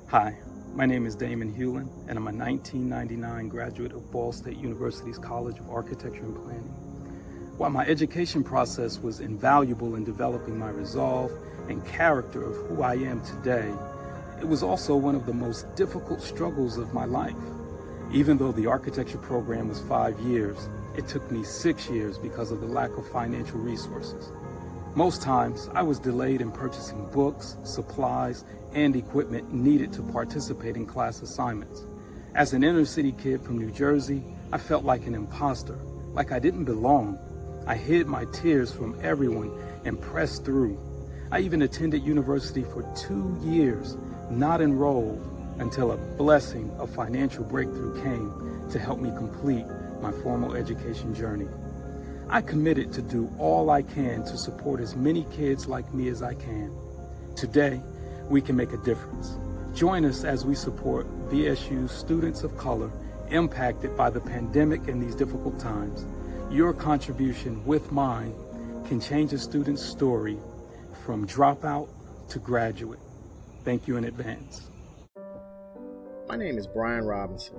Hi, my name is Damon Hewlin, and I'm a 1999 graduate of Ball State University's College of Architecture and Planning. While my education process was invaluable in developing my resolve and character of who I am today, it was also one of the most difficult struggles of my life. Even though the architecture program was 5 years, it took me 6 years because of the lack of financial resources. Most times, I was delayed in purchasing books, supplies, and equipment needed to participate in class assignments. As an inner city kid from New Jersey, I felt like an imposter, like I didn't belong. I hid my tears from everyone and pressed through. I even attended university for 2 years, not enrolled, until a blessing of financial breakthrough came to help me complete my formal education journey. I committed to do all I can to support as many kids like me as I can. Today, we can make a difference. Join us as we support BSU students of color impacted by the pandemic in these difficult times. Your contribution with mine can change a student's story from dropout to graduate. Thank you in advance. My name is Brian Robinson.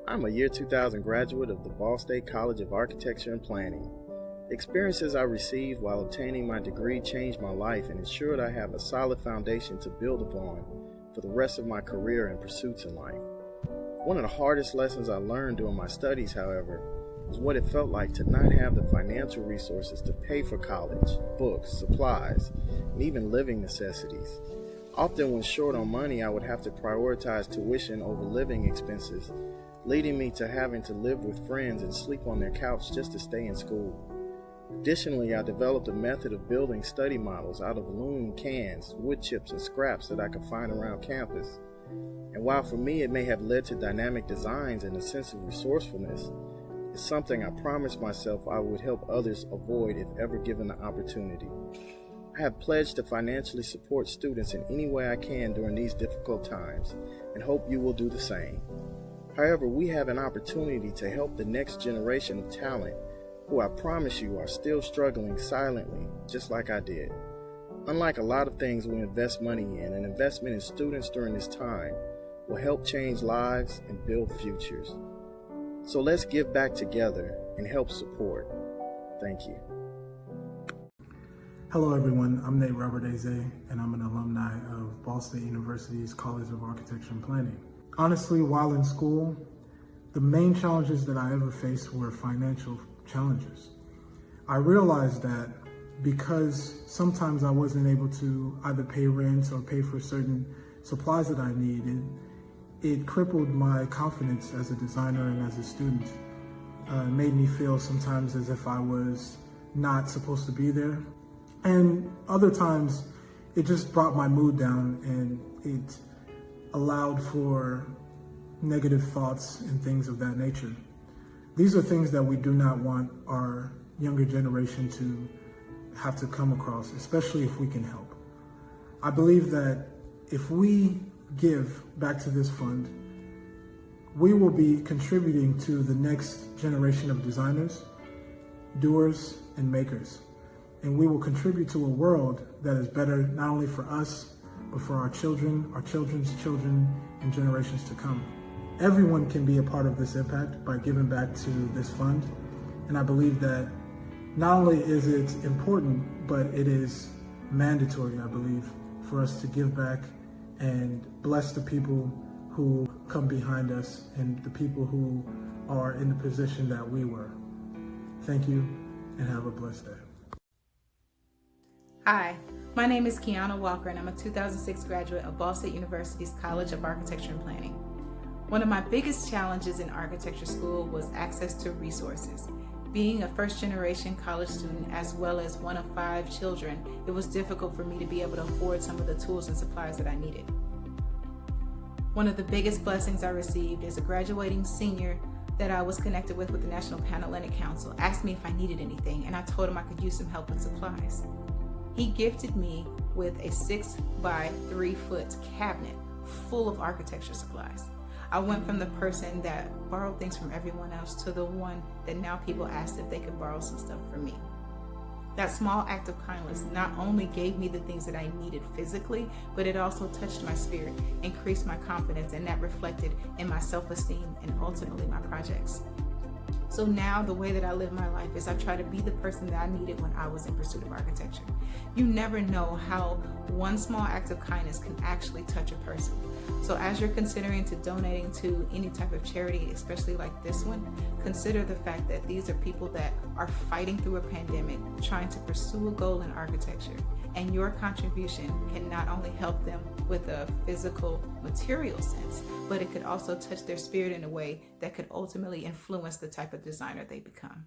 I'm a year 2000 graduate of the Ball State College of Architecture and Planning. The experiences I received while obtaining my degree changed my life and ensured I have a solid foundation to build upon for the rest of my career and pursuits in life. One of the hardest lessons I learned during my studies, however, was what it felt like to not have the financial resources to pay for college, books, supplies, and even living necessities. Often when short on money, I would have to prioritize tuition over living expenses, leading me to having to live with friends and sleep on their couch just to stay in school. Additionally, I developed a method of building study models out of aluminum cans, wood chips, and scraps that I could find around campus. And while for me it may have led to dynamic designs and a sense of resourcefulness, it's something I promised myself I would help others avoid if ever given the opportunity. I have pledged to financially support students in any way I can during these difficult times and hope you will do the same. However, we have an opportunity to help the next generation of talent who I promise you are still struggling silently, just like I did. Unlike a lot of things we invest money in, an investment in students during this time will help change lives and build futures. So let's give back together and help support. Thank you. Hello everyone, I'm Nate Robert Eze, and I'm an alumni of Ball State University's College of Architecture and Planning. Honestly, while in school, the main challenges that I ever faced were financial challenges. I realized that because sometimes I wasn't able to either pay rent or pay for certain supplies that I needed, it crippled my confidence as a designer and as a student. It made me feel sometimes as if I was not supposed to be there. And other times, it just brought my mood down and it allowed for negative thoughts and things of that nature. These are things that we do not want our younger generation to have to come across, especially if we can help. I believe that if we give back to this fund, we will be contributing to the next generation of designers, doers, and makers. And we will contribute to a world that is better not only for us, but for our children, our children's children, and generations to come. Everyone can be a part of this impact by giving back to this fund. And I believe that not only is it important, but it is mandatory, I believe, for us to give back and bless the people who come behind us and the people who are in the position that we were. Thank you and have a blessed day. Hi, my name is Kiana Walker and I'm a 2006 graduate of Ball State University's College of Architecture and Planning. One of my biggest challenges in architecture school was access to resources. Being a first-generation college student as well as one of 5 children, it was difficult for me to be able to afford some of the tools and supplies that I needed. One of the biggest blessings I received is a graduating senior that I was connected with the National Panhellenic Council asked me if I needed anything, and I told him I could use some help with supplies. He gifted me with a 6 by 3 foot cabinet full of architecture supplies. I went from the person that borrowed things from everyone else to the one that now people asked if they could borrow some stuff from me. That small act of kindness not only gave me the things that I needed physically, but it also touched my spirit, increased my confidence, and that reflected in my self-esteem and ultimately my projects. So now the way that I live my life is I try to be the person that I needed when I was in pursuit of architecture. You never know how one small act of kindness can actually touch a person. So as you're considering to donating to any type of charity, especially like this one, consider the fact that these are people that are fighting through a pandemic, trying to pursue a goal in architecture. And your contribution can not only help them with a physical, material sense, but it could also touch their spirit in a way that could ultimately influence the type of designer they become.